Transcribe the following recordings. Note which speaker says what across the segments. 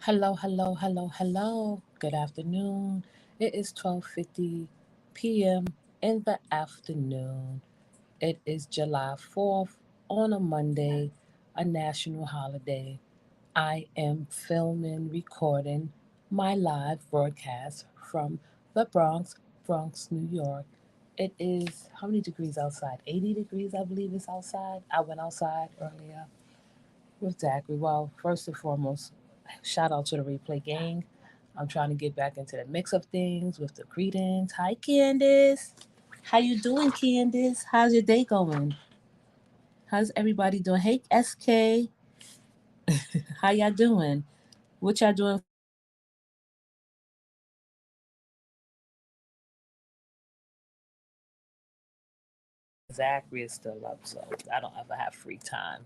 Speaker 1: Hello, hello, hello, hello. Good afternoon. It is 12:50 p.m. in the afternoon. It is July 4th on a Monday, a national holiday. I am filming, recording my live broadcast from the Bronx, New York. It is how many degrees outside? 80 degrees, I believe it's outside. I went outside earlier with Zachary. Well, first and foremost, shout out to the replay gang. I'm trying to get back into the mix of things with the greetings. Hi, Candice. How you doing, Candice? How's your day going? How's everybody doing? Hey, SK. How y'all doing? What y'all doing? Zachary is still up, so I don't ever have free time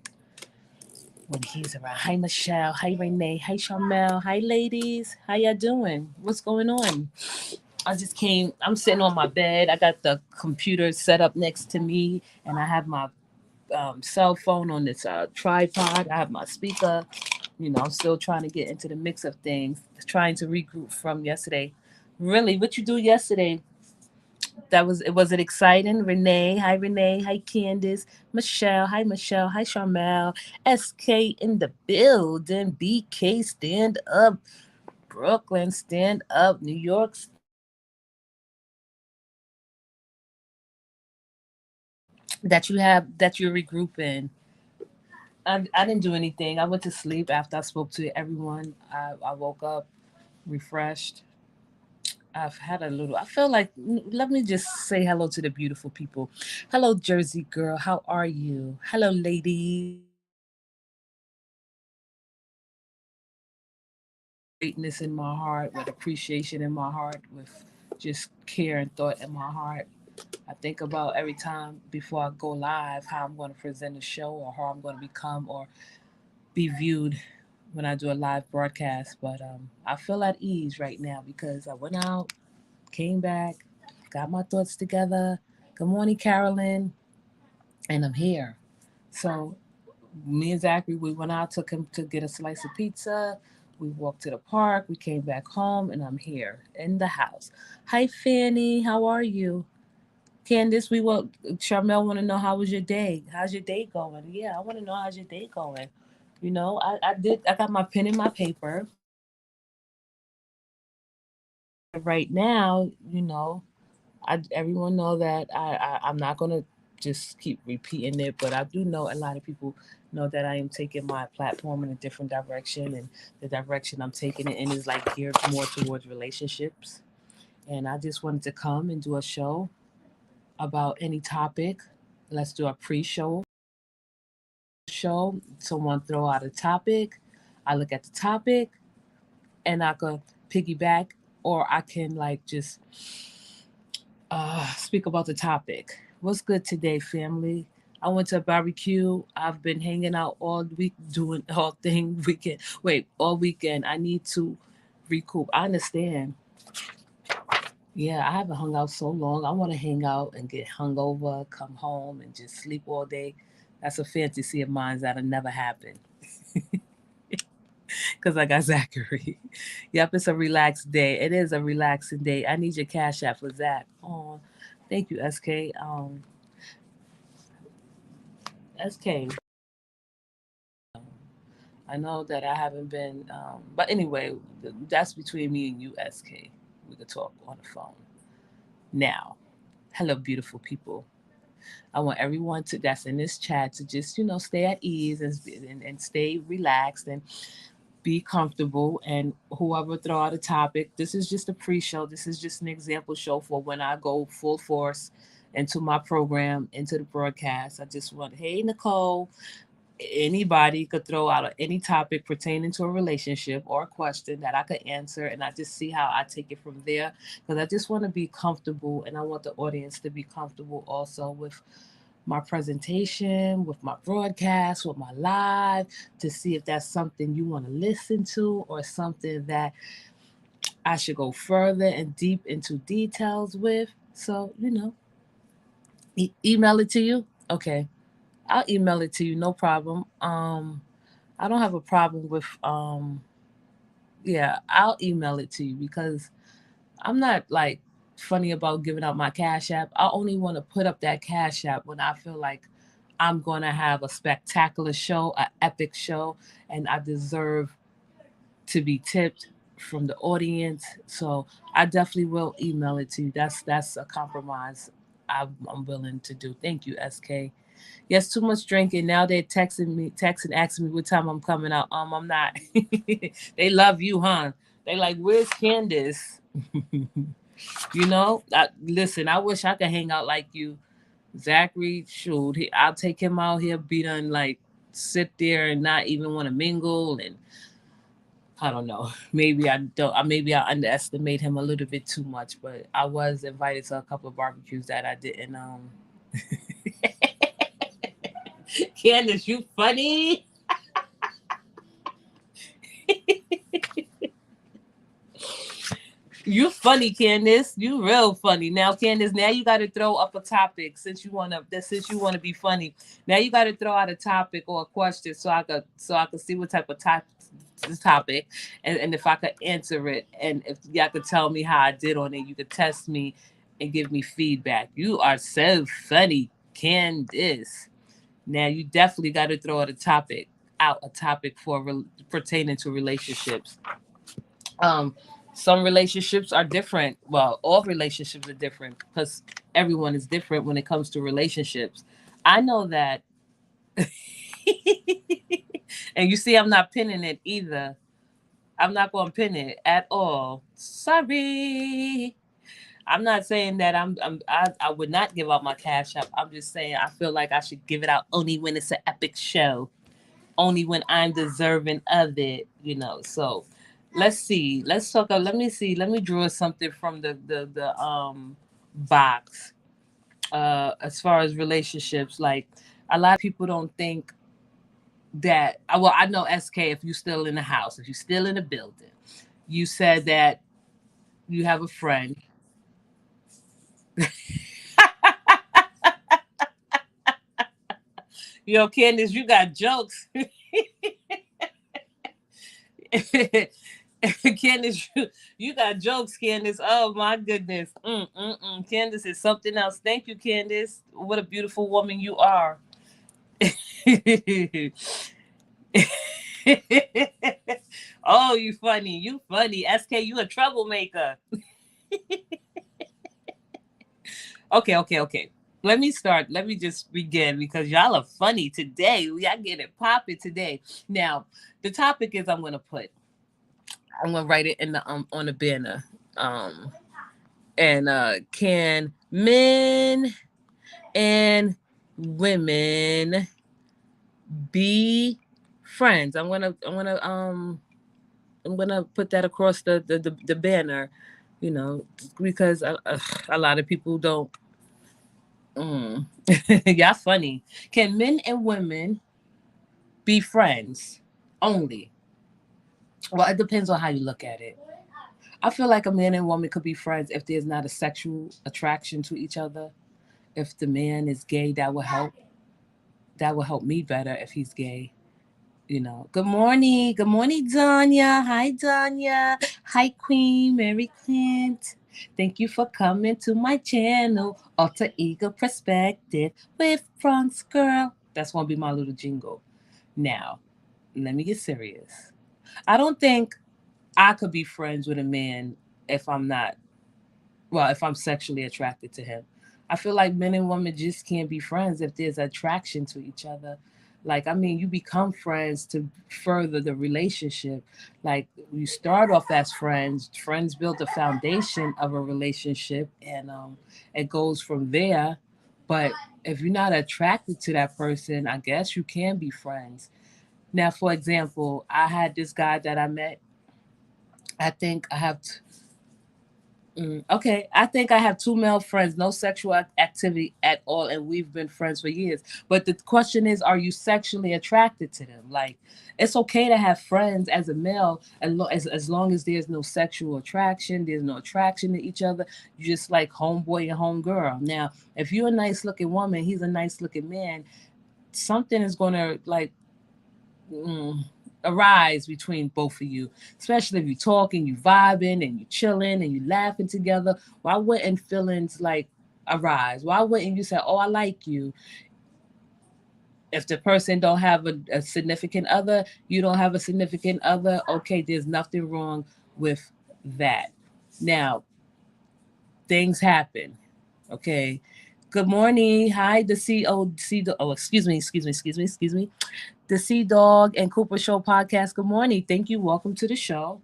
Speaker 1: when he's around. Hi, Michelle. Hi, Renee. Hi, Charmel. Hi, ladies. How y'all doing? What's going on? I just came. I'm sitting on my bed. I got the computer set up next to me, and I have my cell phone on this tripod. I have my speaker. I'm still trying to get into the mix of things, trying to regroup from yesterday. Really, what you do yesterday? Was it exciting? Renee, hi Renee, hi Candice, Michelle, hi Michelle, hi Charmel, SK in the building, BK stand up, Brooklyn stand up, New York that you're regrouping. I didn't do anything. I went to sleep after I spoke to everyone. I woke up refreshed. I've had a little, I feel like, let me just say hello to the beautiful people. Hello, Jersey girl. How are you? Hello, ladies. Greatness in my heart, with appreciation in my heart, with just care and thought in my heart. I think about every time before I go live how I'm going to present a show or how I'm going to become or be viewed when I do a live broadcast. But I feel at ease right now because I went out, came back, got my thoughts together. Good morning, Carolyn, and I'm here. So me and Zachary, we went out, took him to get a slice of pizza. We walked to the park. We came back home, and I'm here in the house. Hi, Fanny. How are you? Candice, we will. Charmel want to know how was your day? How's your day going? Yeah, I want to know how's your day going. I did. I got my pen and my paper. Right now, everyone know that I'm not gonna just keep repeating it, but I do know a lot of people know that I am taking my platform in a different direction, and the direction I'm taking it in is like geared more towards relationships. And I just wanted to come and do a show about any topic. Let's do a pre-show. Someone throw out a topic. I look at the topic, and I could piggyback, or I can like just speak about the topic. What's good today, family? I went to a barbecue. I've been hanging out all week, doing all thing weekend. Wait, all weekend. I need to recoup. I understand. Yeah, I haven't hung out so long. I want to hang out and get hungover, come home and just sleep all day. That's a fantasy of mine that'll never happen because I got Zachary. Yep, it's a relaxed day. It is a relaxing day. I need your cash app for Zach. Oh, thank you, SK. SK. I know that I haven't been, but anyway, that's between me and you, SK. We could talk on the phone. Now, hello, beautiful people. I want everyone that's in this chat to just, stay at ease and stay relaxed and be comfortable. And whoever throw out a topic, this is just a pre-show. This is just an example show for when I go full force into my program, into the broadcast. I just want, hey, Nicole, anybody could throw out any topic pertaining to a relationship or a question that I could answer, and I just see how I take it from there. Because I just want to be comfortable, and I want the audience to be comfortable also with my presentation, with my broadcast, with my live, to see if that's something you want to listen to or something that I should go further and deep into details with. So, email it to you. Okay, I'll email it to you, no problem. I don't have a problem with Yeah, I'll email it to you because I'm not like funny about giving out my Cash App. I only want to put up that Cash App when I feel like I'm going to have a spectacular show, an epic show, and I deserve to be tipped from the audience. So I definitely will email it to you. That's a compromise I'm willing to do. Thank you, SK. Yes, too much drinking. Now they're texting, asking me what time I'm coming out. I'm not. They love you, huh? They like, where's Candice? Listen, I wish I could hang out like you. Zachary, shoot, I'll take him out here, be done like sit there and not even want to mingle. And I don't know. Maybe I don't. Maybe I underestimate him a little bit too much. But I was invited to a couple of barbecues that I didn't. Candace, you funny. You funny, Candace. You real funny. Now, Candace, now you got to throw up a topic since you wanna be funny. Now you got to throw out a topic or a question so I could see what type of topic and if I could answer it and if y'all could tell me how I did on it, you could test me and give me feedback. You are so funny, Candace. Now you definitely got to throw out a topic for pertaining to relationships. Um, some relationships are different. Well, all relationships are different because everyone is different when it comes to relationships. I know that, and you see, I'm not pinning it either. I'm not going to pin it at all. Sorry. I'm not saying that I would not give out my cash app. I'm just saying I feel like I should give it out only when it's an epic show, only when I'm deserving of it. So let's see. Let's talk. Let me see. Let me draw something from the box. As far as relationships, like a lot of people don't think that. Well, I know SK. If you're still in the house, if you're still in the building, you said that you have a friend. Yo, Candace, you got jokes. Candace, you got jokes, Candace. Oh my goodness. Candace is something else. Thank you, Candace. What a beautiful woman you are. Oh, you funny. You funny. SK, you a troublemaker. Okay. Let me start. Let me just begin because y'all are funny today. Y'all get it popping today. Now, the topic is I'm gonna write it in the on the banner. Um can men and women be friends? I'm gonna put that across the banner, you know, because a lot of people don't. Mm. Y'all funny. Can men and women be friends only? Well, it depends on how you look at it. I feel like a man and woman could be friends if there's not a sexual attraction to each other. If the man is gay, that will help. That will help me better if he's gay. Good morning. Good morning, Danya. Hi, Danya. Hi, Queen Mary Clint. Thank you for coming to my channel, Alter Ego Perspective with Bronx Girl. That's going to be my little jingle. Now, let me get serious. I don't think I could be friends with a man if I'm not, well, if I'm sexually attracted to him. I feel like men and women just can't be friends if there's attraction to each other. Like, I mean, you become friends to further the relationship. Like, you start off as friends, friends build the foundation of a relationship, and it goes from there. But if you're not attracted to that person, I guess you can be friends. Now, for example, I had this guy that I met. I think I have okay, I think I have two male friends, no sexual activity at all, and we've been friends for years. But the question is, are you sexually attracted to them? Like, it's okay to have friends as a male, as long as there's no sexual attraction, there's no attraction to each other. You just like homeboy and homegirl. Now, if you're a nice looking woman, he's a nice looking man, something is gonna like. Mm, arise between both of you, especially if you're talking, you vibing, and you chilling, and you laughing together. Why wouldn't feelings like arise? Why wouldn't you say, "Oh, I like you"? If the person don't have a significant other, you don't have a significant other. Okay, there's nothing wrong with that. Now, things happen. Okay. Good morning. Hi, the oh, excuse me. The Sea Dog and Cooper Show podcast. Good morning. Thank you. Welcome to the show.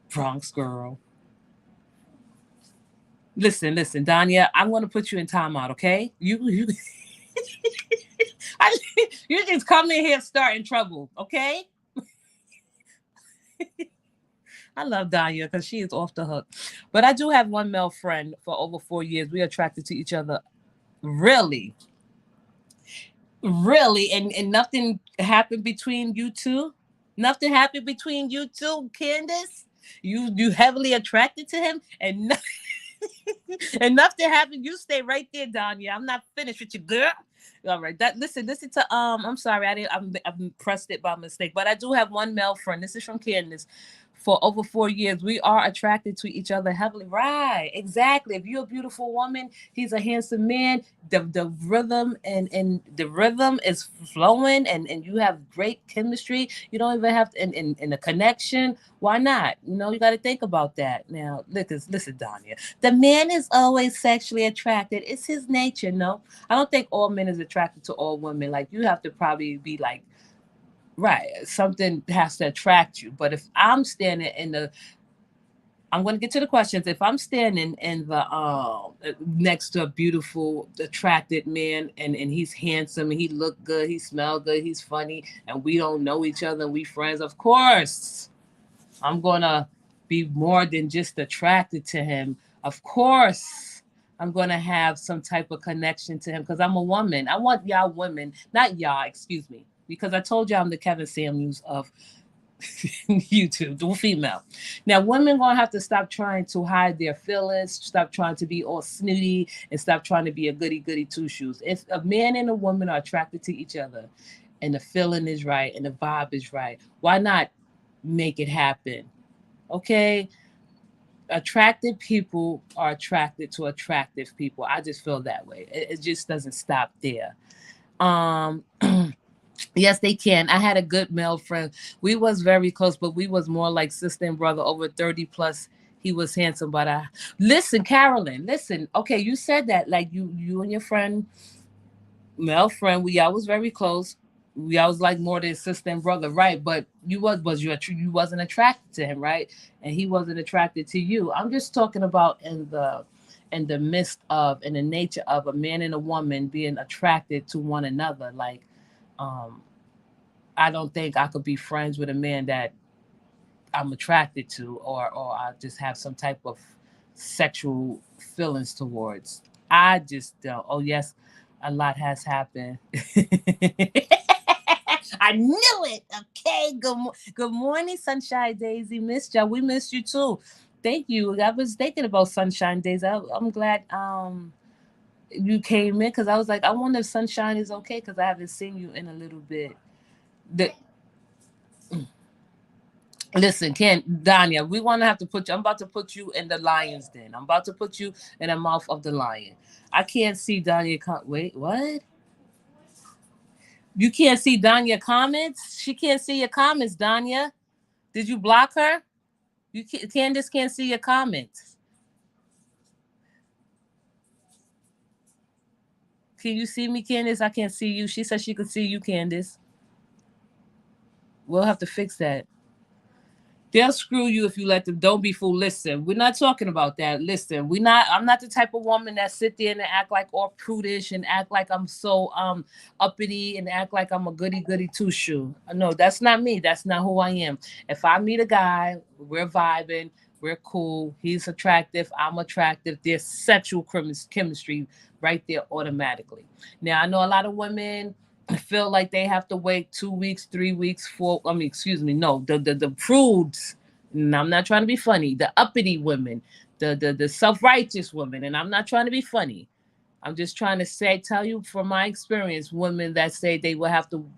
Speaker 1: Bronx girl. Listen, Dania, I'm gonna put you in timeout, okay? You I, you just come in here starting trouble, okay? I love Danya because she is off the hook. But I do have one male friend for over 4 years. We are attracted to each other really, really, and nothing happened between you two. Nothing happened between you two, Candice. You heavily attracted to him, and and nothing happened. You stay right there, Danya. I'm not finished with you, girl. All right. Listen to I'm sorry, I'm pressed it by mistake. But I do have one male friend. This is from Candice. For over 4 years, we are attracted to each other heavily. Right, exactly. If you're a beautiful woman, he's a handsome man. The rhythm and the rhythm is flowing, and you have great chemistry. You don't even have to in a connection. Why not? You got to think about that. Now, listen, Danya. The man is always sexually attracted. It's his nature. No, I don't think all men is attracted to all women. Like you have to probably be like, right, something has to attract you. But if I'm standing in the, I'm going to get to the questions. If I'm standing in the next to a beautiful, attracted man, and he's handsome, and he look good, he smell good, he's funny, and we don't know each other, and we friends, of course, I'm gonna be more than just attracted to him. Of course, I'm gonna have some type of connection to him because I'm a woman. I want y'all women, not y'all, excuse me, because I told y'all I'm the Kevin Samuels of YouTube, the female. Now, women gonna have to stop trying to hide their feelings, stop trying to be all snooty, and stop trying to be a goody goody two shoes. If a man and a woman are attracted to each other, and the feeling is right and the vibe is right, why not make it happen? Okay, attractive people are attracted to attractive people. I just feel that way. It just doesn't stop there. Um, yes, they can. I had a good male friend. We was very close, but we was more like sister and brother. Over 30 plus, he was handsome. But I listen, Carolyn. Listen, okay, you said that like you and your friend, male friend, we all was very close. We always like more than sister and brother, right? But you wasn't attracted to him, right? And he wasn't attracted to you. I'm just talking about in the midst of in the nature of a man and a woman being attracted to one another. Like, um, I don't think I could be friends with a man that I'm attracted to, or I just have some type of sexual feelings towards. I just don't. Oh yes, a lot has happened. I knew it. Okay. Good morning, Sunshine Daisy. Missed ya. We missed you too. Thank you. I was thinking about Sunshine Days. I'm glad you came in because I was like, I wonder if Sunshine is okay because I haven't seen you in a little bit. The, Listen, Ken, Danya, we want to have to put you. I'm about to put you in the lion's den. I'm about to put you in the mouth of the lion. I can't see Danya. Wait, what? You can't see Danya comments? She can't see your comments, Danya. Did you block her? Candice can't see your comments. Can you see me, Candice? I can't see you. She said she could see you, Candice. We'll have to fix that. They'll screw you if you let them. Don't be fool. Listen, we're not talking about that. Listen, we not. I'm not the type of woman that sit there and act like all prudish and act like I'm so uppity and act like I'm a goody goody two shoe. No, that's not me. That's not who I am. If I meet a guy, we're vibing, we're cool. He's attractive. I'm attractive. There's sexual chemistry right there automatically. Now I know a lot of women feel like they have to wait 2 weeks, 3 weeks, four. I mean, excuse me, no, the prudes. And I'm not trying to be funny. The uppity women, the self righteous women, and I'm not trying to be funny. I'm just trying to tell you from my experience, women that say they will have to,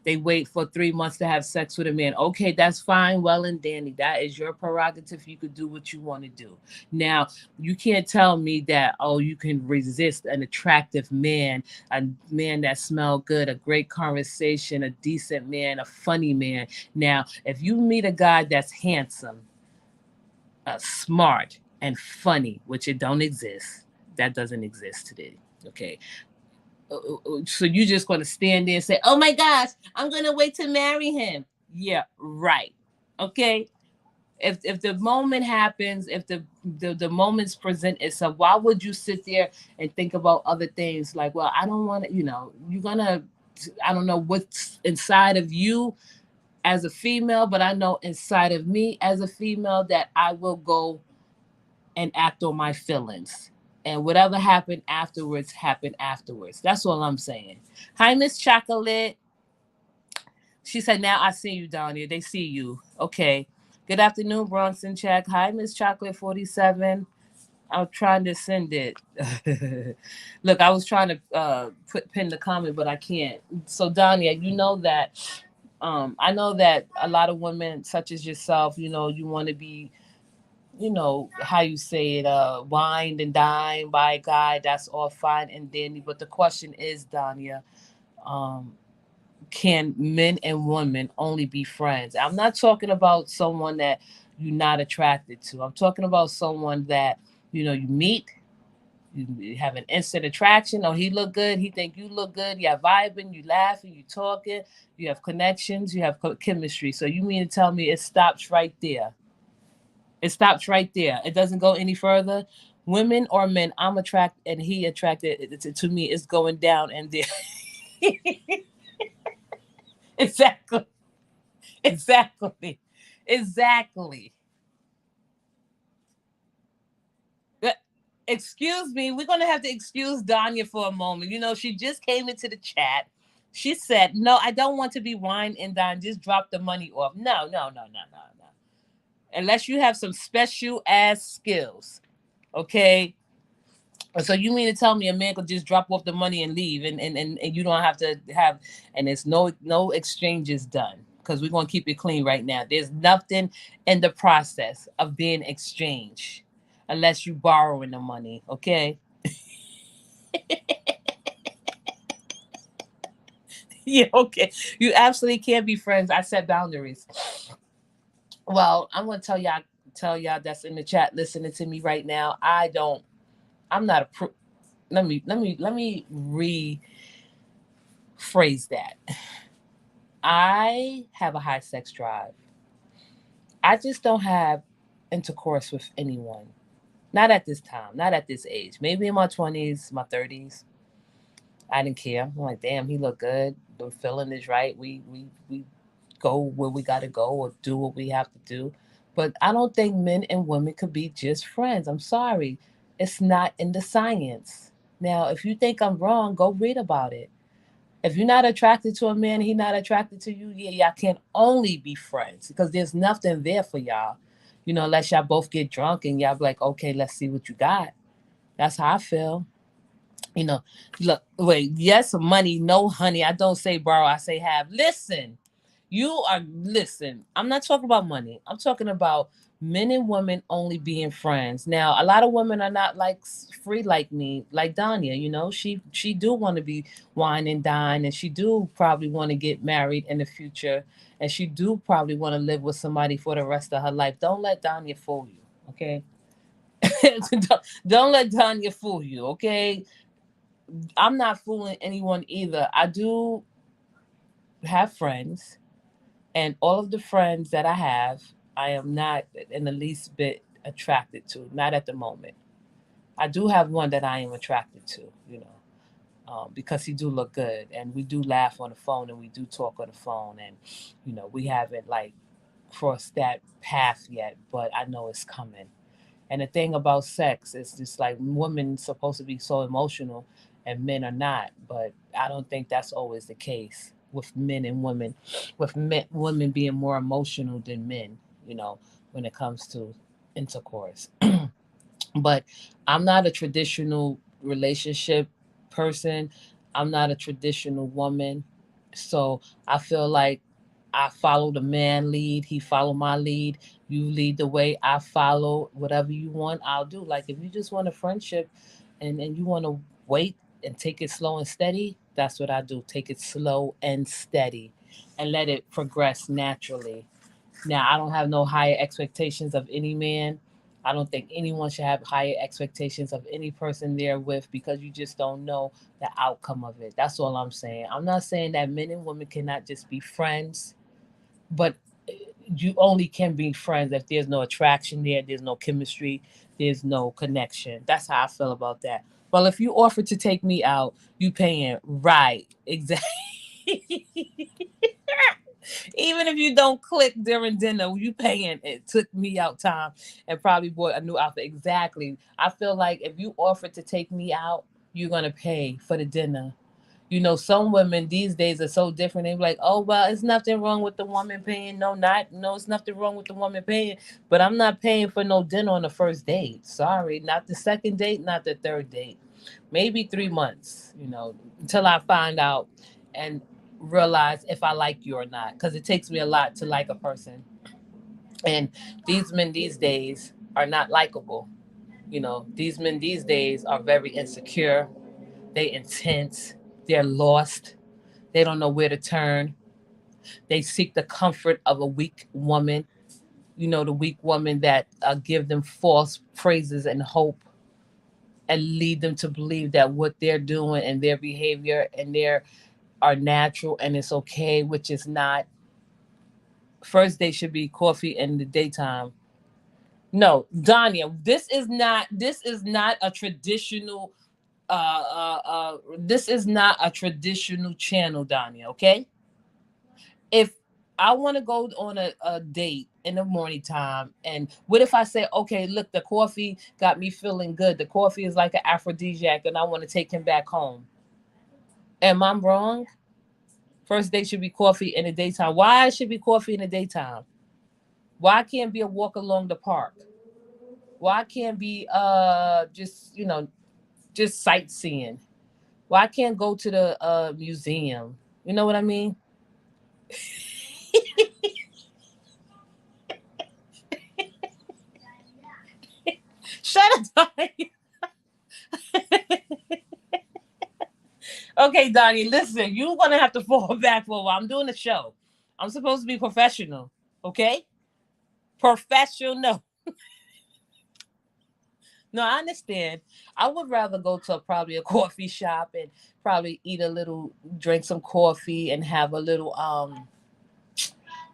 Speaker 1: they wait for 3 months to have sex with a man. Okay, that's fine, well and dandy. That is your prerogative. You could do what you want to do. Now, you can't tell me that, oh, you can resist an attractive man, a man that smell good, a great conversation, a decent man, a funny man. Now, if you meet a guy that's handsome, smart, and funny, which it don't exist, that doesn't exist today. Okay, so you just going to stand there and say, "Oh my gosh, I'm going to wait to marry him." Yeah, right. Okay. If the moment happens, if the moments present itself, why would you sit there and think about other things like, well, I don't want to, you're gonna, I don't know what's inside of you as a female, but I know inside of me as a female that I will go and act on my feelings. And whatever happened afterwards. That's all I'm saying. Hi, Miss Chocolate. She said, now I see you down here. They see you. Okay. Good afternoon, Bronson Check. Hi, Miss Chocolate 47. I'm trying to send it. Look, I was trying to pin the comment, but I can't. So, Dania, you know that I know that a lot of women, such as yourself, you want to be, how you say it, wined and dined by a guy. That's all fine and dandy. But the question is, Dania, um, can men and women only be friends? I'm not talking about someone that you're not attracted to. I'm talking about someone that, you meet, you have an instant attraction. Oh, he look good. He think you look good. You are vibing, you laughing, you talking, you have connections, you have chemistry. So you mean to tell me it stops right there? It stops right there. It doesn't go any further. Women or men, I'm attracted and he attracted. To me, it's going down and there. Exactly. Exactly. Exactly. Uh, Excuse me. We're going to have to excuse Danya for a moment. She just came into the chat. She said, no, I don't want to be wine and dine. Just drop the money off. No, no, no, no, no, no. Unless you have some special ass skills. Okay. So you mean to tell me a man could just drop off the money and leave and you don't have to have, and there's no exchanges done, because we're going to keep it clean right now. There's nothing in the process of being exchanged unless you borrowing the money, okay? Yeah, okay. You absolutely can't be friends. I set boundaries. Well, I'm going to tell y'all that's in the chat listening to me right now. I'm not a let me rephrase that. I have a high sex drive. I just don't have intercourse with anyone. Not at this time, not at this age. Maybe in my 20s, my 30s. I didn't care. I'm like, damn, he look good. The feeling is right. We go where we gotta go or do what we have to do. But I don't think men and women could be just friends. I'm sorry. It's not in the science. Now, if you think I'm wrong, go read about it. If you're not attracted to a man, he not attracted to you, yeah, y'all can only be friends because there's nothing there for y'all. Unless y'all both get drunk and y'all be like, okay, let's see what you got. That's how I feel. You know, look, wait, yes, money, no honey. I don't say borrow, I say have. Listen, I'm not talking about money. I'm talking about men and women only being friends. Now, a lot of women are not like free like me, like Danya. She do want to be wine and dine, and she do probably want to get married in the future, and she do probably want to live with somebody for the rest of her life. Don't let Danya fool you, okay? don't let Danya fool you, okay? I'm not fooling anyone either. I do have friends, and all of the friends that I have, I am not in the least bit attracted to. Not at the moment. I do have one that I am attracted to, because he do look good, and we do laugh on the phone, and we do talk on the phone, and we haven't like crossed that path yet, but I know it's coming. And the thing about sex is just like women supposed to be so emotional and men are not. But I don't think that's always the case with men and women, with women being more emotional than men, when it comes to intercourse. But I'm not a traditional relationship person. I'm not a traditional woman. So I feel like I follow the man lead. He follow my lead. You lead the way. I follow whatever you want. I'll do. Like if you just want a friendship, and you want to wait and take it slow and steady, that's what I do. Take it slow and steady, and let it progress naturally. Now, I don't have no higher expectations of any man. I don't think anyone should have higher expectations of any person they're with because you just don't know the outcome of it. That's all I'm saying. I'm not saying that men and women cannot just be friends, but you only can be friends if there's no attraction there, there's no chemistry, there's no connection. That's how I feel about that. Well, if you offer to take me out, you paying right. Exactly. Even if you don't click during dinner, you paying. It took me out time and probably bought a new outfit. Exactly. I feel like if you offer to take me out, you're gonna pay for the dinner. You know, some women these days are so different. They be like, "Oh well, it's nothing wrong with the woman paying." No, not no, it's nothing wrong with the woman paying. But I'm not paying for no dinner on the first date. Sorry, not the second date, not the third date. Maybe 3 months. You know, until I find out and realize if I like you or not. Because it takes me a lot to like a person. And these men these days are not likable. You know, these men these days are very insecure. They intense. They're lost. They don't know where to turn. They seek the comfort of a weak woman. You know, the weak woman that give them false praises and hope and lead them to believe that what they're doing and their behavior and their are natural and it's okay, which is not. First, they should be coffee in the daytime. No, Dania, this is not. This is not a traditional. This is not a traditional channel, Dania. Okay, if I want to go on a date in the morning time, and what if I say, okay, look, the coffee got me feeling good. The coffee is like an aphrodisiac, and I want to take him back home. Am I wrong? First date should be coffee in the daytime. Why it should be coffee in the daytime? Why can't be a walk along the park? Why can't be just just sightseeing? Why can't go to the museum? You know what I mean? Shut up, Donnie. Okay, Donnie, listen, you're gonna have to fall back for a while. I'm doing a show. I'm supposed to be professional. Okay? Professional. No, I understand. I would rather go to probably a coffee shop and probably eat a little, drink some coffee, and have a little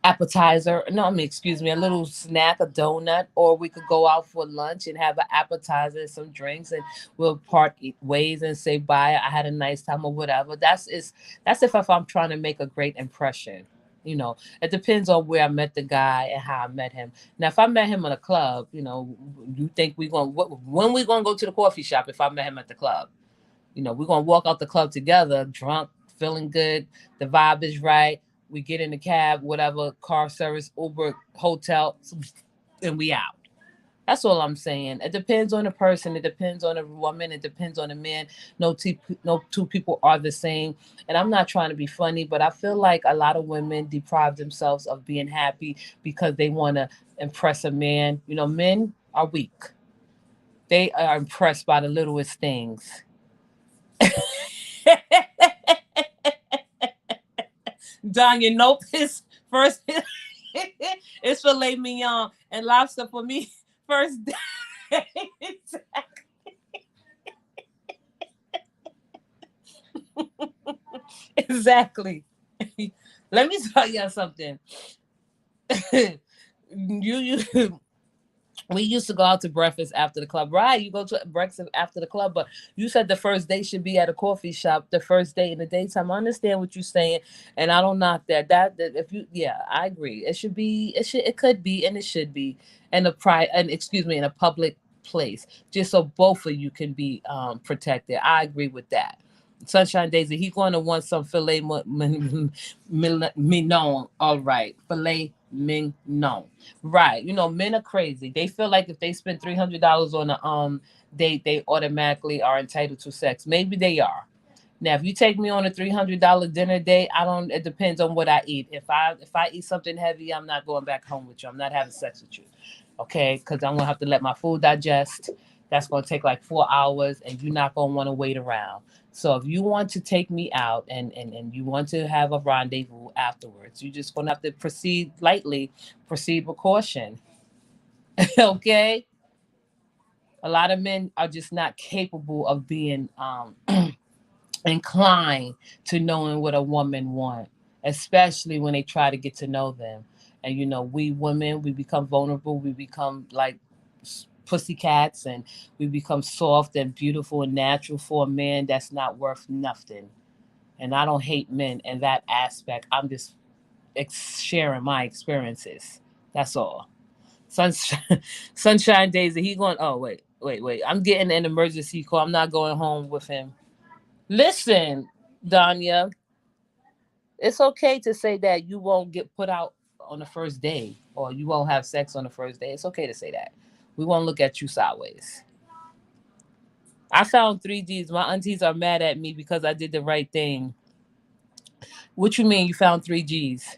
Speaker 1: appetizer. No, I mean, excuse me, a little snack, a donut, or we could go out for lunch and have an appetizer, and some drinks, and we'll part ways and say bye. I had a nice time or whatever. That's if I'm trying to make a great impression. You know, it depends on where I met the guy and how I met him. Now, if I met him in a club, you think we going when we gonna go to the coffee shop? If I met him at the club, we're gonna walk out the club together, drunk, feeling good. The vibe is right. We get in the cab, whatever, car service, Uber, hotel, and we out. That's all I'm saying. It depends on the person. It depends on the woman. It depends on the man. No two people are the same. And I'm not trying to be funny, but I feel like a lot of women deprive themselves of being happy because they want to impress a man. You know, men are weak. They are impressed by the littlest things. Danya, nope. His first it's filet mignon and lobster for me. First day. Exactly. Let me tell you something. you we used to go out to breakfast after the club. Right, you go to breakfast after the club, but you said the first day should be at a coffee shop, the first day in the daytime. I understand what you're saying, and I don't knock that. That if you yeah, I agree. It should be it could be and it should be in a excuse me, in a public place, just so both of you can be protected. I agree with that. Sunshine Daisy, he going to want some filet mignon. All right, filet mignon. Right, men are crazy. They feel like if they spend $300 on a they automatically are entitled to sex. Maybe they are. Now, if you take me on a $300 dinner date, I don't. It depends on what I eat. If I eat something heavy, I'm not going back home with you. I'm not having sex with you, okay? Because I'm gonna have to let my food digest. That's gonna take like 4 hours, and you're not gonna want to wait around. So if you want to take me out and you want to have a rendezvous afterwards, you're just gonna have to proceed lightly, proceed with caution, okay? A lot of men are just not capable of being inclined to knowing what a woman wants, especially when they try to get to know them. And we women, we become vulnerable, we become like pussycats, and we become soft and beautiful and natural for a man that's not worth nothing. And I don't hate men in that aspect. I'm just sharing my experiences. That's all. Sunshine, Sunshine Daisy. He going. Oh wait. I'm getting an emergency call. I'm not going home with him. Listen, Danya, it's okay to say that you won't get put out on the first day or you won't have sex on the first day. It's okay to say that. We won't look at you sideways. I found 3Gs. My aunties are mad at me because I did the right thing. What you mean you found 3Gs?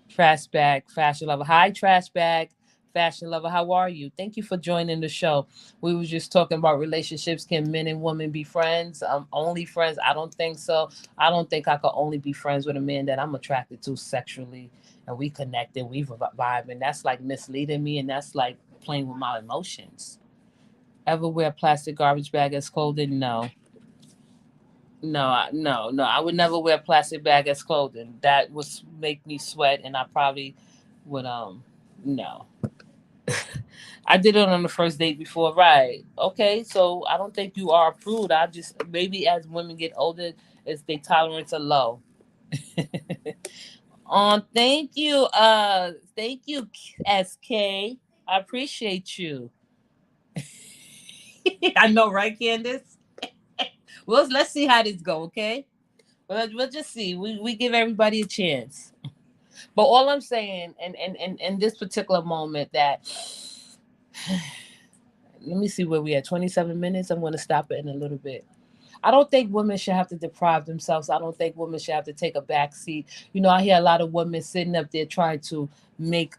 Speaker 1: Trash bag, fashion lover. Hi, trash bag, fashion lover. How are you? Thank you for joining the show. We were just talking about relationships. Can men and women be friends? Only friends? I don't think so. I don't think I could only be friends with a man that I'm attracted to sexually, and we connected, we vibe, and that's like misleading me, and that's like playing with my emotions. Ever wear plastic garbage bag as clothing? No. No. I would never wear plastic bag as clothing. That would make me sweat, and I probably would. No. I did it on the first date before, right? Okay, so I don't think you are a prude. I just maybe as women get older, as their tolerance are low. Thank you. Thank you, SK. I appreciate you. I know, right, Candice? Well, let's see how this go. Okay. Well, we'll just see. We give everybody a chance. But all I'm saying, and in this particular moment, that let me see where we at. 27 minutes. I'm going to stop it in a little bit. I don't think women should have to deprive themselves. I don't think women should have to take a back seat. I hear a lot of women sitting up there trying to make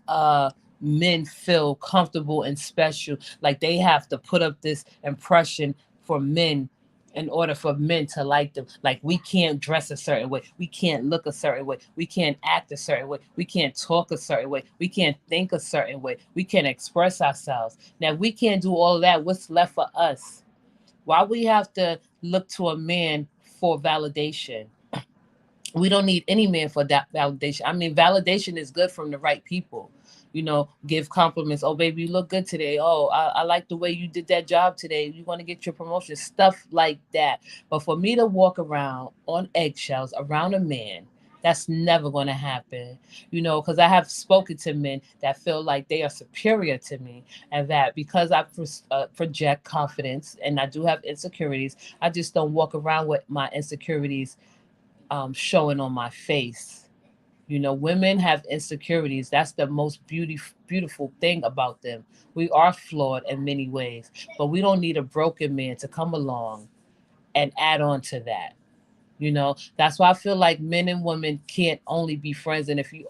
Speaker 1: men feel comfortable and special. Like they have to put up this impression for men in order for men to like them. Like we can't dress a certain way. We can't look a certain way. We can't act a certain way. We can't talk a certain way. We can't think a certain way. We can't express ourselves. Now, if we can't do all of that, what's left for us? Why we have to look to a man for validation? We don't need any man for that validation. I mean, validation is good from the right people. Give compliments. Oh, baby, you look good today. Oh, I like the way you did that job today. You want to get your promotion, stuff like that. But for me to walk around on eggshells around a man, that's never going to happen. Because I have spoken to men that feel like they are superior to me, and that because I project confidence and I do have insecurities, I just don't walk around with my insecurities showing on my face. Women have insecurities. That's the most beautiful thing about them. We are flawed in many ways, but we don't need a broken man to come along and add on to that. That's why I feel like men and women can't only be friends. And if you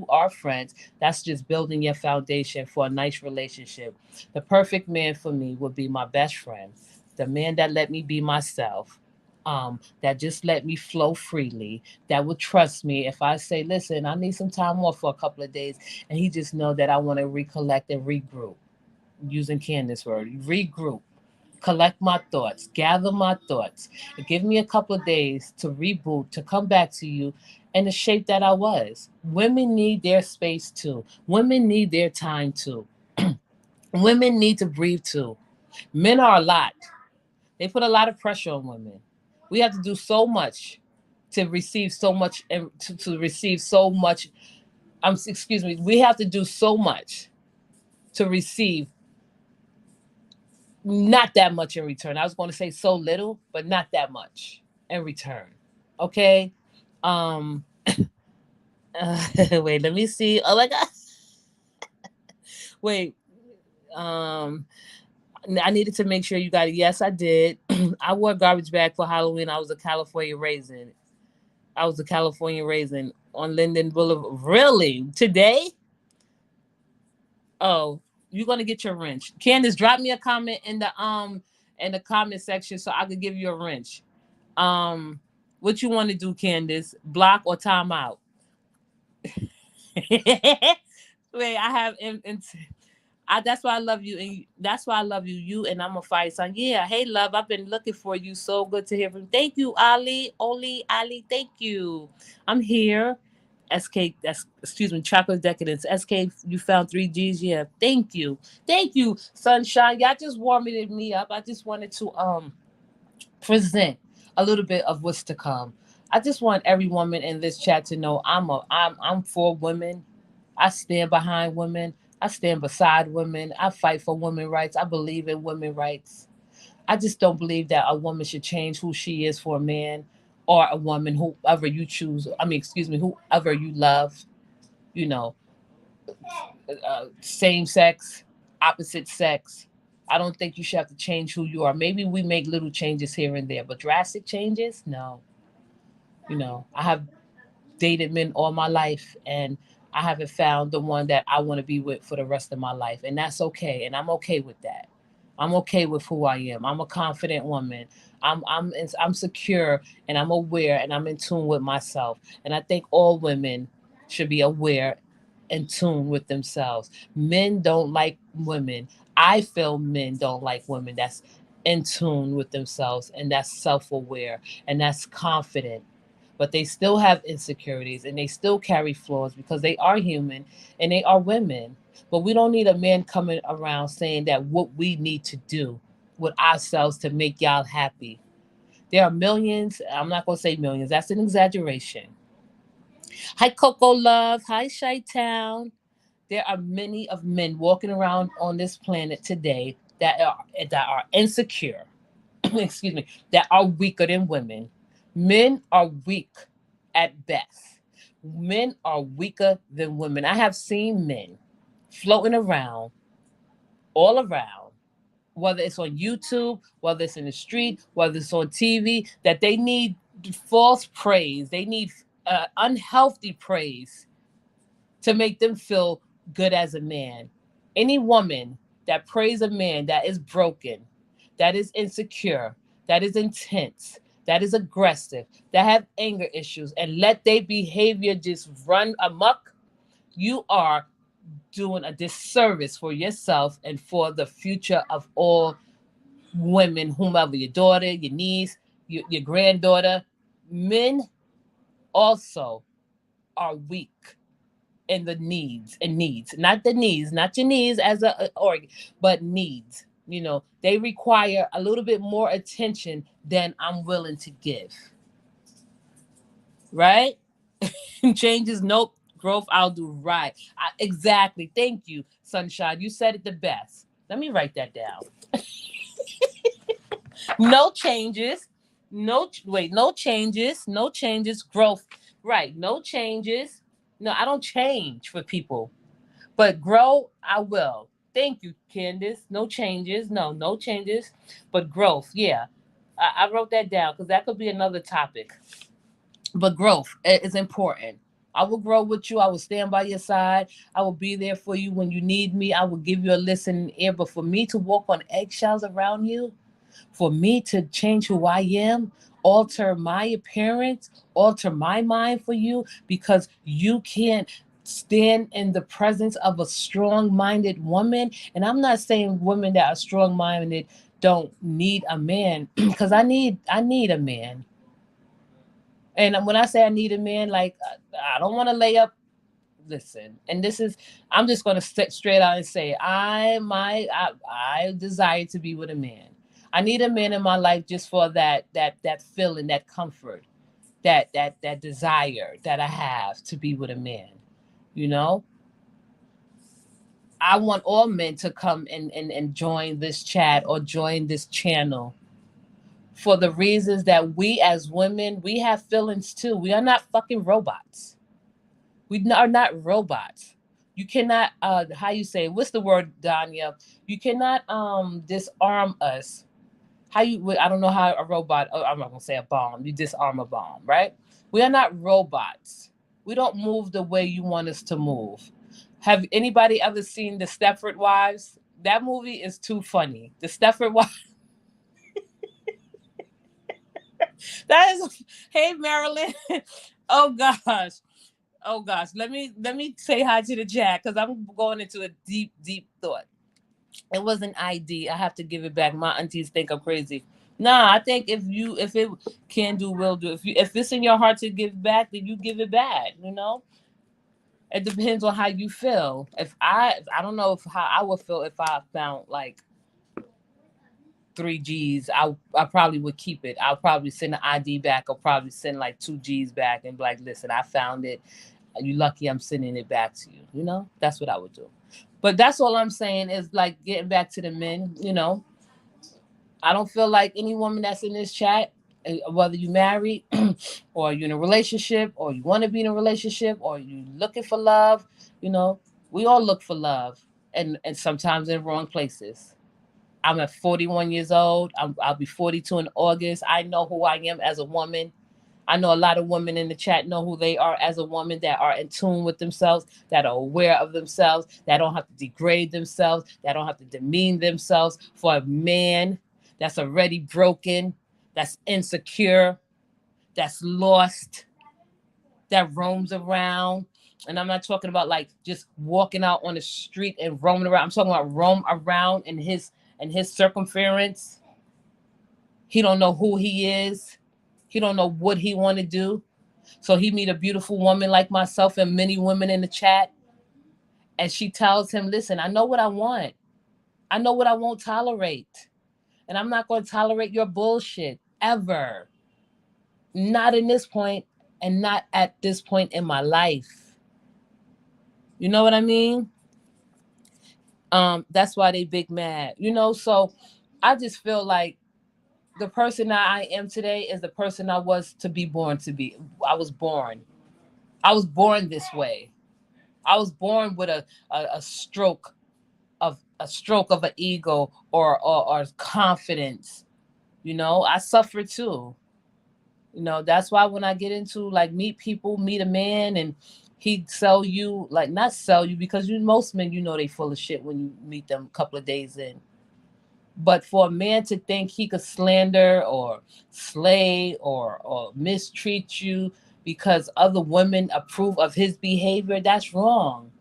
Speaker 1: are friends, that's just building your foundation for a nice relationship. The perfect man for me would be my best friend, the man that let me be myself, that just let me flow freely, that would trust me if I say, listen, I need some time off for a couple of days, and he just know that I want to recollect and regroup. Using Candace word, regroup, collect my thoughts, gather my thoughts, and give me a couple of days to reboot, to come back to you in the shape that I was. Women need their space too. Women need their time too. Women need to breathe too. Men are a lot. They put a lot of pressure on women. We have to do so much to receive so much, and to receive so much. Excuse me. We have to do so much to receive not that much in return. I was going to say so little, but not that much. in return. Okay. Um, wait, let me see. Oh my God. Wait. Um, I needed to make sure you got it. Yes, I did. I wore a garbage bag for Halloween. I was a California raisin. I was a California raisin on Linden Boulevard. Really? Today? Oh, you're gonna get your wrench. Candice, drop me a comment in the comment section so I could give you a wrench. Um, what you want to do, Candice? Block or time out? Wait, I have that's why I love you, and that's why I love you. You and I'm a fire sign. Yeah. Hey, love. I've been looking for you. So good to hear from. Thank you, Ali. Oli, Ali. Thank you. I'm here. SK. That's excuse me. Chocolate decadence. SK. You found 3 Gs. Yeah. Thank you. Thank you, sunshine. Y'all just warmed me up. I just wanted to present a little bit of what's to come. I just want every woman in this chat to know I'm for women. I stand behind women. I stand beside women. I fight for women's rights. I believe in women's rights. I just don't believe that a woman should change who she is for a man or a woman, whoever you choose. I mean, excuse me, whoever you love, you know, same sex, opposite sex. I don't think you should have to change who you are. Maybe we make little changes here and there, but drastic changes, no. I have dated men all my life, and I haven't found the one that I want to be with for the rest of my life, and that's okay, and I'm okay with that. I'm okay with who I am. I'm a confident woman. I'm secure, and I'm aware, and I'm in tune with myself. And I think all women should be aware, in tune with themselves. Men don't like women. I feel men don't like women that's in tune with themselves, and that's self-aware, and that's confident, but they still have insecurities and they still carry flaws because they are human and they are women. But we don't need a man coming around saying that what we need to do with ourselves to make y'all happy. There are millions, I'm not going to say millions, that's an exaggeration. Hi, Coco Love. Hi, Shy Town. There are many of men walking around on this planet today that are insecure, excuse me, that are weaker than women. Men are weak at best. Men are weaker than women. I have seen men floating around, all around, whether it's on YouTube, whether it's in the street, whether it's on TV, that they need false praise. They need unhealthy praise to make them feel good as a man. Any woman that praise a man that is broken, that is insecure, that is intense, that is aggressive, that have anger issues, and let their behavior just run amok, you are doing a disservice for yourself and for the future of all women, whomever, your daughter, your niece, your granddaughter. Men also are weak in the needs, not the needs, not your needs as a organ, but needs. They require a little bit more attention than I'm willing to give. Right? Changes, nope. Growth, I'll do. Right. Exactly. Thank you, Sunshine. You said it the best. Let me write that down. No changes. No changes. No changes. Growth. Right. No changes. No, I don't change for people. But grow, I will. Thank you, Candice. No changes. No, no changes. But growth, yeah. I wrote that down because that could be another topic. But growth is important. I will grow with you. I will stand by your side. I will be there for you when you need me. I will give you a listening ear. But for me to walk on eggshells around you, for me to change who I am, alter my appearance, alter my mind for you because you can't stand in the presence of a strong-minded woman. And I'm not saying women that are strong-minded don't need a man because I need a man. And when I say I need a man, like I don't want to lay up. Listen, and this is I'm just going to sit straight out and say I desire to be with a man. I need a man in my life just for that feeling, that comfort, that desire that I have to be with a man. You know, I want all men to come and join this chat or join this channel for the reasons that we as women, we have feelings too. We are not fucking robots. We are not robots. You cannot how you say, what's the word, Dania? You cannot disarm us. How you, I don't know how a robot, I'm not gonna say a bomb, you disarm a bomb, right? We are not robots. We don't move the way you want us to move. Have anybody ever seen the Stepford Wives? That movie is too funny. The Stepford Wives. That is, hey Marilyn. Oh gosh. Oh gosh. Let me say hi to the chat because I'm going into a deep, deep thought. It was an ID. I have to give it back. My aunties think I'm crazy. Nah, I think if it can do, will do. If it's in your heart to give back, then you give it back. It depends on how you feel. If I don't know if how I would feel if I found like 3 G's. I probably would keep it. I'll probably send an ID back. I'll probably send like 2 G's back and be like, listen, I found it. You lucky I'm sending it back to you. That's what I would do. But that's all I'm saying is like getting back to the men. I don't feel like any woman that's in this chat, whether you married or you're in a relationship or you want to be in a relationship or you looking for love, you know, we all look for love and sometimes in wrong places. I'm at 41 years old. I'll be 42 in August. I know who I am as a woman. I know a lot of women in the chat know who they are as a woman, that are in tune with themselves, that are aware of themselves, that don't have to degrade themselves, that don't have to demean themselves for a man that's already broken, that's insecure, that's lost, that roams around. And I'm not talking about like just walking out on the street and roaming around. I'm talking about roam around in his circumference. He don't know who he is. He don't know what he want to do. So he meet a beautiful woman like myself and many women in the chat, and she tells him, "Listen, I know what I want. I know what I won't tolerate, and I'm not going to tolerate your bullshit ever. Not in this point, and not at this point in my life." You know what I mean? That's why they big mad. So I just feel like the person that I am today is the person I was to be born to be. I was born. I was born this way. I was born with a stroke of an ego or confidence. I suffer too. That's why when I get into like meet people, meet a man and he sell you, like not sell you, because most men they full of shit when you meet them a couple of days in. But for a man to think he could slander or slay or mistreat you because other women approve of his behavior, that's wrong.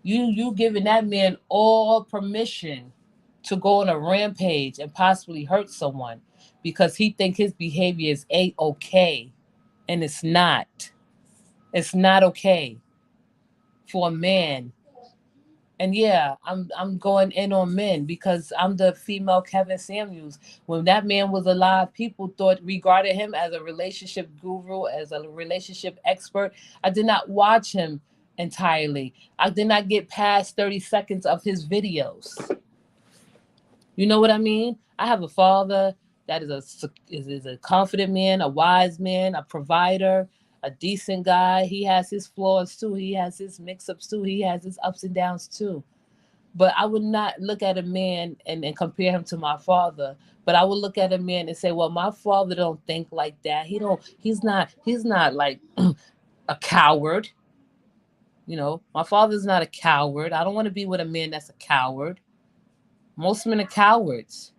Speaker 1: You giving that man all permission to go on a rampage and possibly hurt someone because he think his behavior is a-okay, and it's not. It's not okay for a man. And yeah, I'm going in on men because I'm the female Kevin Samuels. When that man was alive, people regarded him as a relationship guru, as a relationship expert. I did not watch him entirely. I did not get past 30 seconds of his videos. You know what I mean? I have a father that is a confident man, a wise man, a provider, a decent guy. He has his flaws too. He has his mix-ups too. He has his ups and downs too. But I would not look at a man and compare him to my father. But I would look at a man and say, well, my father don't think like that. He's not like a coward. My father's not a coward. I don't want to be with a man that's a coward. Most men are cowards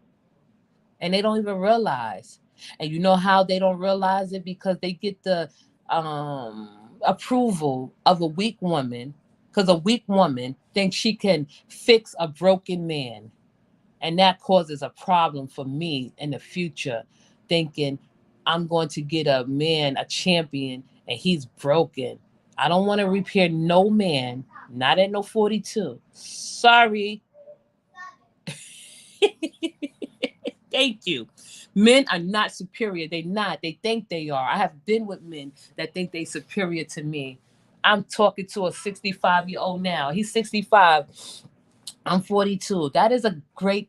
Speaker 1: and they don't even realize. And you know how they don't realize it? Because they get the approval of a weak woman, because a weak woman thinks she can fix a broken man. And that causes a problem for me in the future, thinking I'm going to get a man, a champion, and he's broken. I don't want to repair no man, not at no 42. Sorry. Thank you. Men are not superior. They're not. They think they are. I have been with men that think they superior to me. I'm talking to a 65-year-old now. He's 65. I'm 42. That is a great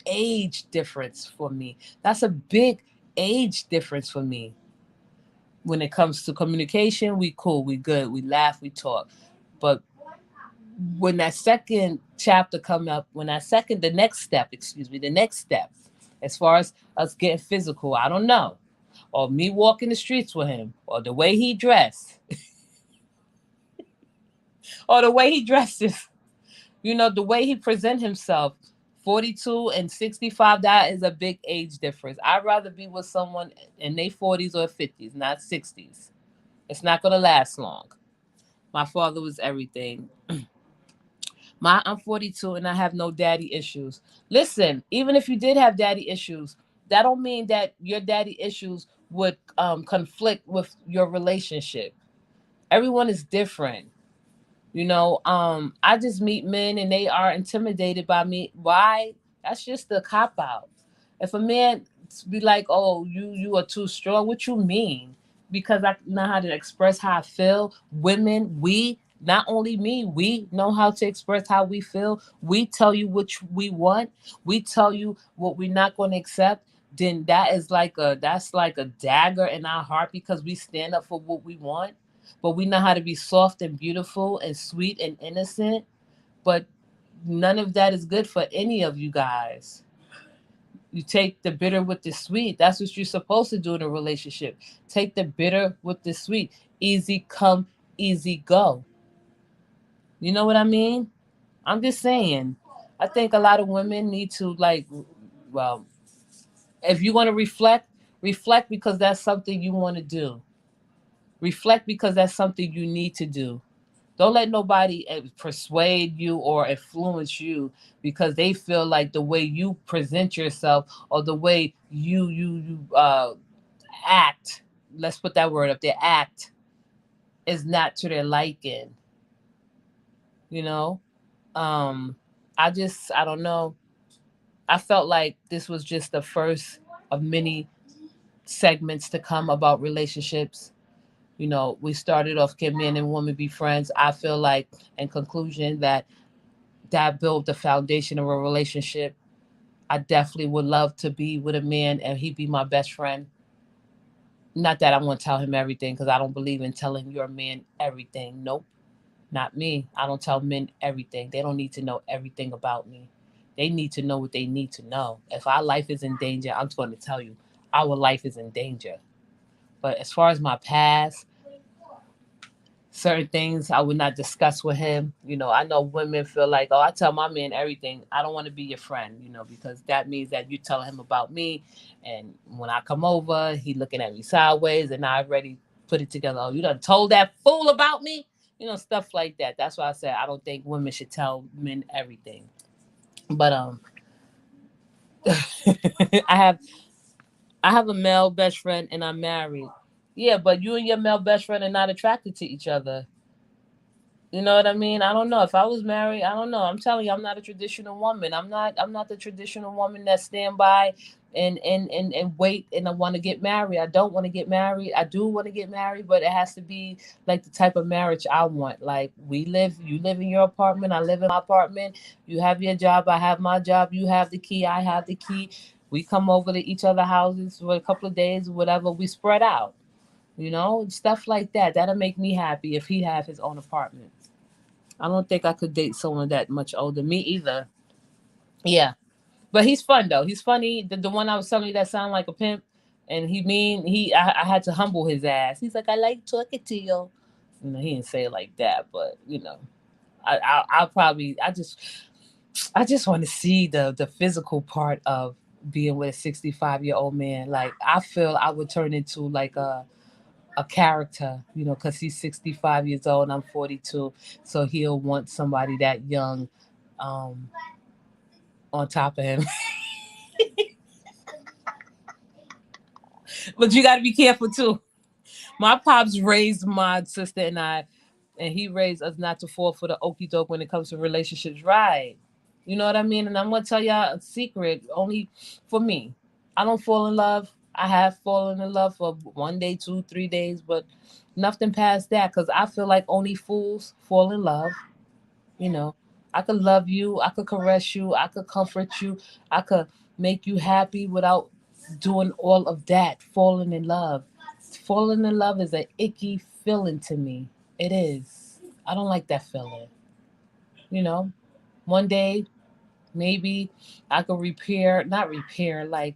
Speaker 1: age difference for me. That's a big age difference for me. When it comes to communication, we cool, we good, we laugh, we talk. But when that second chapter come up, when that second, the next step, excuse me, the next step, as far as us getting physical, I don't know, or me walking the streets with him, or the way he dressed, or the way he dresses, the way he present himself. 42 and 65, that is a big age difference. I'd rather be with someone in their 40s or 50s, not 60s. It's not gonna last long. My father was everything. I'm 42 and I have no daddy issues. Listen, even if you did have daddy issues, that don't mean that your daddy issues would conflict with your relationship. Everyone is different. I just meet men and they are intimidated by me. Why? That's just a cop out. If a man be like, "Oh, you are too strong," what you mean? Because I know how to express how I feel. Women, we not only me, we know how to express how we feel. We tell you what we want. We tell you what we're not going to accept. Then that's like a dagger in our heart because we stand up for what we want, but we know how to be soft and beautiful and sweet and innocent. But none of that is good for any of you guys. You take the bitter with the sweet. That's what you're supposed to do in a relationship. Take the bitter with the sweet. Easy come, easy go. You know what I mean? I'm just saying. I think a lot of women need to, like, well, if you want to reflect, reflect because that's something you want to do. Reflect because that's something you need to do. Don't let nobody persuade you or influence you because they feel like the way you present yourself or the way you act. Let's put that word up there. Act is not to their liking. You know. Um, I don't know. I felt like this was just the first of many segments to come about relationships. We started off, can men and women be friends? I feel like, in conclusion, that built the foundation of a relationship. I definitely would love to be with a man and he be my best friend. Not that I want to tell him everything because I don't believe in telling your man everything. Nope, not me. I don't tell men everything. They don't need to know everything about me. They need to know what they need to know. If our life is in danger, I'm just going to tell you our life is in danger. But as far as my past, certain things I would not discuss with him. I know women feel like, oh, I tell my man everything. I don't want to be your friend, because that means that you tell him about me. And when I come over, he looking at me sideways and I already put it together. Oh, you done told that fool about me? Stuff like that. That's why I said I don't think women should tell men everything. But I have I have a male best friend and I'm married. Yeah, but you and your male best friend are not attracted to each other. You know what I mean? I don't know. If I was married, I don't know. I'm telling you, I'm not a traditional woman. I'm not the traditional woman that stand by and wait and I want to get married. I don't want to get married. I do want to get married, but it has to be like the type of marriage I want. Like you live in your apartment, I live in my apartment. You have your job, I have my job. You have the key, I have the key. We come over to each other houses for a couple of days, whatever. We spread out. Stuff like that. That'll make me happy if he have his own apartment. I don't think I could date someone that much older. Me either. Yeah. But he's fun though. He's funny. The one I was telling you that sounded like a pimp. And I had to humble his ass. He's like, I like talking to you. He didn't say it like that, but I'll probably I just want to see the physical part of being with a 65-year-old man. Like I feel I would turn into like a character, because he's 65 years old and I'm 42. So he'll want somebody that young um, on top of him. But you got to be careful too. My pops raised my sister and I, and he raised us not to fall for the okey doke when it comes to relationships, right? You know what I mean? And I'm going to tell y'all a secret, only for me. I don't fall in love. I have fallen in love for 1 day, 2, 3 days, but nothing past that because I feel like only fools fall in love, you know. I could love you. I could caress you. I could comfort you. I could make you happy without doing all of that. Falling in love. Falling in love is an icky feeling to me. It is. I don't like that feeling. You know, one day maybe I could not repair, like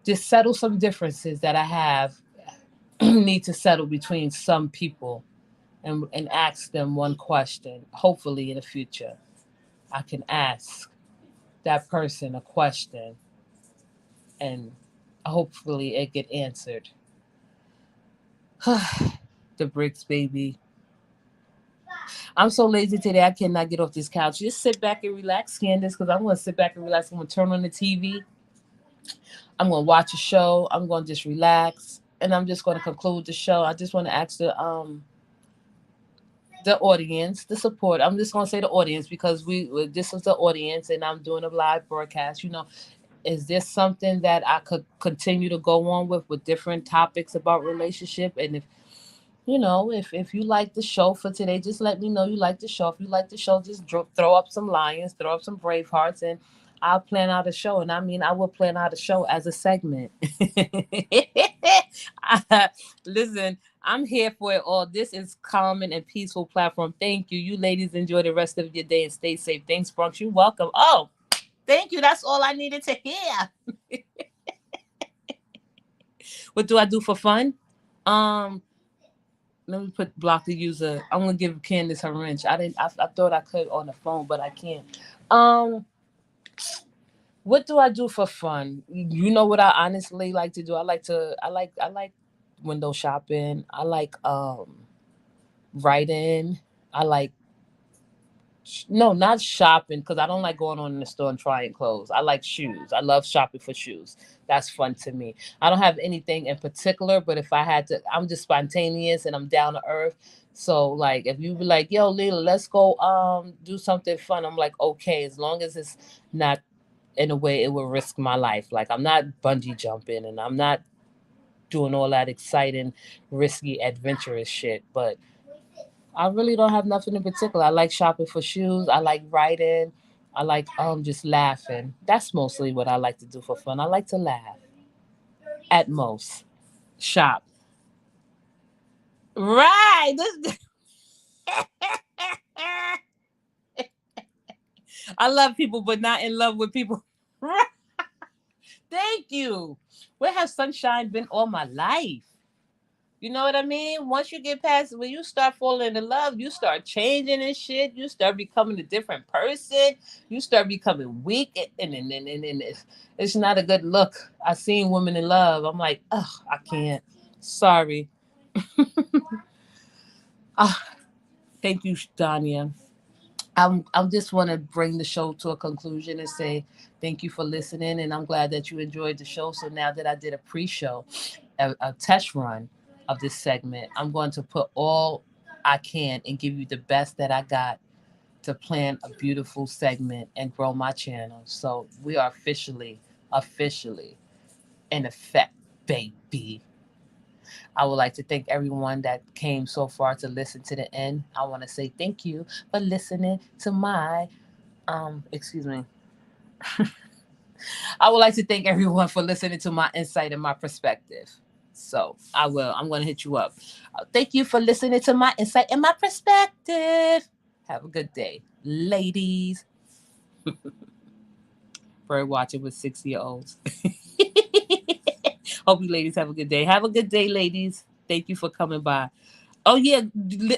Speaker 1: just settle some differences that I have need to settle between some people, and ask them one question. Hopefully in the future I can ask that person a question and hopefully it get answered. The bricks, baby. I'm so lazy today. I cannot get off this couch. Just sit back and relax, Candice, because I'm going to sit back and relax. I'm going to turn on the TV. I'm going to watch a show. I'm going to just relax, and I'm just going to conclude the show. I just want to ask the audience, the support. I'm just going to say the audience because this is the audience, and I'm doing a live broadcast. Is this something that I could continue to go on with different topics about relationship? And if you like the show for today, just let me know you like the show. If you like the show, just throw up some lions, throw up some brave hearts, and I'll plan out a show. And I mean, I will plan out a show as a segment. Listen, I'm here for it all. This is common and peaceful platform. Thank you. You ladies enjoy the rest of your day and stay safe. Thanks, Bronx. You welcome. Oh, thank you. That's all I needed to hear. What do I do for fun? Um, Let me block the user. I'm gonna give Candice her wrench. I didn't. I thought I could on the phone, but I can't. Um, what do I do for fun? You know what I honestly like to do. I like window shopping. I like writing. I like no, not shopping because I don't like going on in the store and trying clothes. I like shoes. I love shopping for shoes. That's fun to me. I don't have anything in particular, but if I had to, I'm just spontaneous and I'm down to earth. So like if you be like, yo, Lila, let's go do something fun. I'm like, okay, as long as it's not in a way it will risk my life. Like I'm not bungee jumping and I'm not doing all that exciting, risky, adventurous shit. But I really don't have nothing in particular. I like shopping for shoes. I like writing. I like just laughing. That's mostly what I like to do for fun. I like to laugh at most. Shop. Right. I love people, but not in love with people. Thank you. Where has sunshine been all my life? You know what I mean? Once you get past when you start falling in love, you start changing and shit. You start becoming a different person. You start becoming weak, and it's not a good look. I seen women in love. I'm like, ugh, I can't. Sorry. Ah, thank you, Dania. I just want to bring the show to a conclusion and say thank you for listening, and I'm glad that you enjoyed the show. So now that I did a pre-show, a test run of this segment, I'm going to put all I can and give you the best that I got to plan a beautiful segment and grow my channel. So we are officially in effect, baby. I would like to thank everyone that came so far to listen to the end. I want to say thank you for listening to my excuse me. I would like to thank everyone for listening to my insight and my perspective. So I will. I'm going to hit you up. Thank you for listening to my insight and my perspective. Have a good day, ladies. Bird watching with 6-year-olds. Hope you ladies have a good day. Have a good day, ladies. Thank you for coming by. Oh yeah,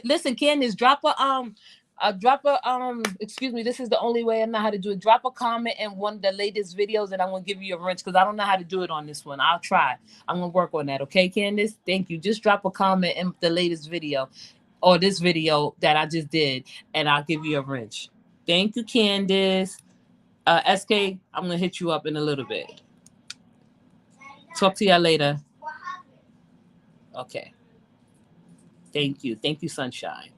Speaker 1: listen, Candice, drop a excuse me, this is the only way I know how to do it. Drop a comment in one of the latest videos and I'm gonna give you a wrench because I don't know how to do it on this one. I'll try. I'm gonna work on that, okay, Candice? Thank you. Just drop a comment in the latest video or this video that I just did, and I'll give you a wrench. Thank you, Candice. SK, I'm gonna hit you up in a little bit. Talk to y'all later. Okay. Thank you. Thank you, Sunshine.